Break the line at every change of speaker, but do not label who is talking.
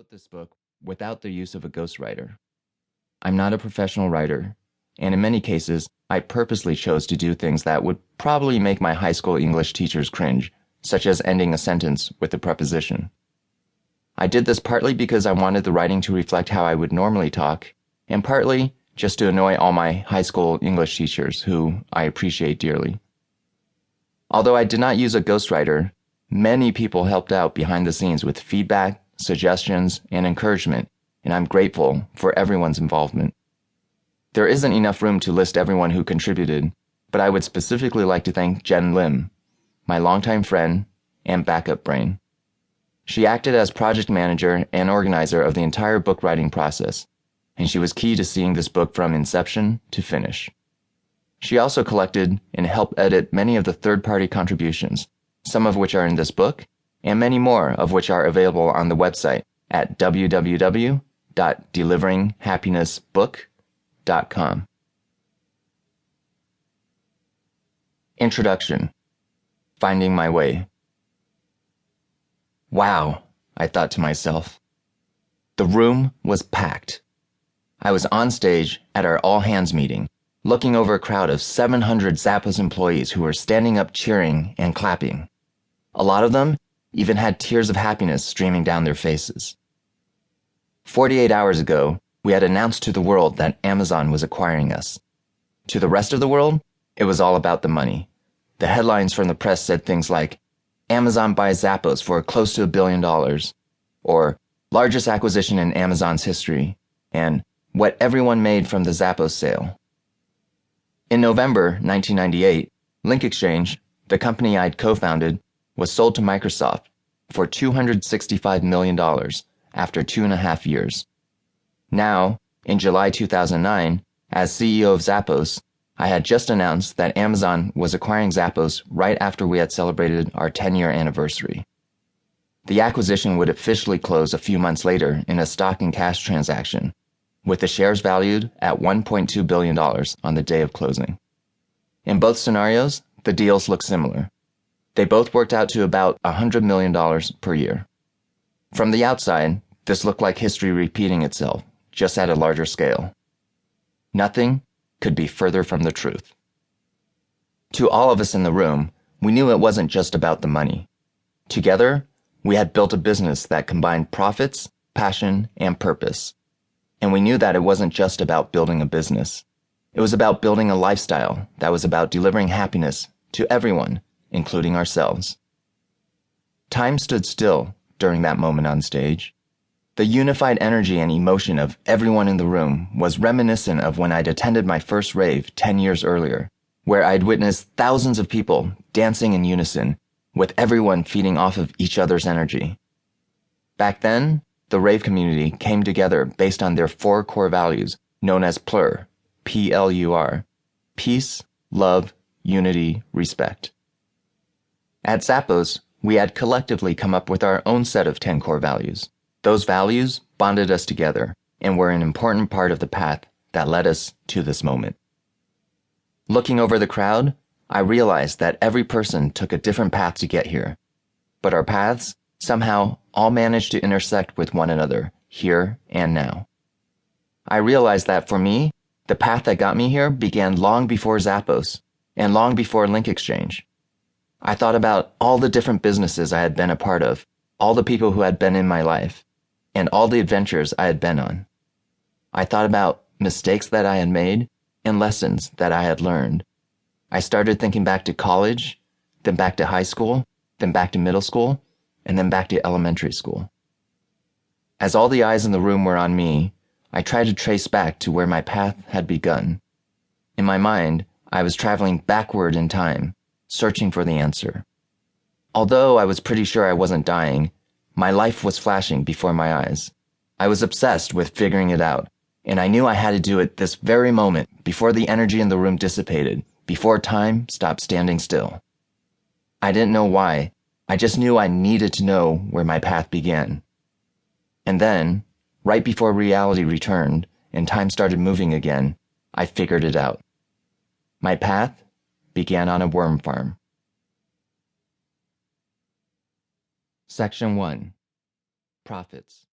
wrote this book without the use of a ghostwriter. I'm not a professional writer, and in many cases, I purposely chose to do things that would probably make my high school English teachers cringe, such as ending a sentence with a preposition. I did this partly because I wanted the writing to reflect how I would normally talk, and partly just to annoy all my high school English teachers, who I appreciate dearly. Although I did not use a ghostwriter, many people helped out behind the scenes with feedback, suggestions, and encouragement, and I'm grateful for everyone's involvement. There isn't enough room to list everyone who contributed, but I would specifically like to thank Jen Lim, my longtime friend and backup brain. She acted as project manager and organizer of the entire book writing process, and she was key to seeing this book from inception to finish. She also collected and helped edit many of the third-party contributions, some of which are in this book, and many more of which are available on the website at www.deliveringhappinessbook.com. Introduction. Finding my way. Wow, I thought to myself. The room was packed. I was on stage at our all-hands meeting, looking over a crowd of 700 Zappos employees who were standing up cheering and clapping. A lot of them even had tears of happiness streaming down their faces. 48 hours ago, we had announced to the world that Amazon was acquiring us. To the rest of the world, it was all about the money. The headlines from the press said things like, Amazon buys Zappos for close to $1 billion, or largest acquisition in Amazon's history, and what everyone made from the Zappos sale. In November 1998, Link Exchange, the company I'd co-founded, was sold to Microsoft for $265 million after 2.5 years. Now, in July 2009, as CEO of Zappos, I had just announced that Amazon was acquiring Zappos right after we had celebrated our 10-year anniversary. The acquisition would officially close a few months later in a stock and cash transaction, with the shares valued at $1.2 billion on the day of closing. In both scenarios, the deals look similar. They both worked out to about $100 million per year. From the outside, this looked like history repeating itself, just at a larger scale. Nothing could be further from the truth. To all of us in the room, we knew it wasn't just about the money. Together, we had built a business that combined profits, passion, and purpose. And we knew that it wasn't just about building a business. It was about building a lifestyle that was about delivering happiness to everyone, including ourselves. Time stood still during that moment on stage. The unified energy and emotion of everyone in the room was reminiscent of when I'd attended my first rave 10 years earlier, where I'd witnessed thousands of people dancing in unison, with everyone feeding off of each other's energy. Back then, the rave community came together based on their 4 core values known as PLUR, P-L-U-R, peace, love, unity, respect. At Zappos, we had collectively come up with our own set of 10 core values. Those values bonded us together and were an important part of the path that led us to this moment. Looking over the crowd, I realized that every person took a different path to get here, but our paths somehow all managed to intersect with one another here and now. I realized that for me, the path that got me here began long before Zappos and long before Link Exchange. I thought about all the different businesses I had been a part of, all the people who had been in my life, and all the adventures I had been on. I thought about mistakes that I had made and lessons that I had learned. I started thinking back to college, then back to high school, then back to middle school, and then back to elementary school. As all the eyes in the room were on me, I tried to trace back to where my path had begun. In my mind, I was traveling backward in time, searching for the answer. Although I was pretty sure I wasn't dying, my life was flashing before my eyes. I was obsessed with figuring it out, and I knew I had to do it this very moment before the energy in the room dissipated, before time stopped standing still. I didn't know why, I just knew I needed to know where my path began. And then, right before reality returned and time started moving again, I figured it out. My path began on a worm farm. Section 1. Profits.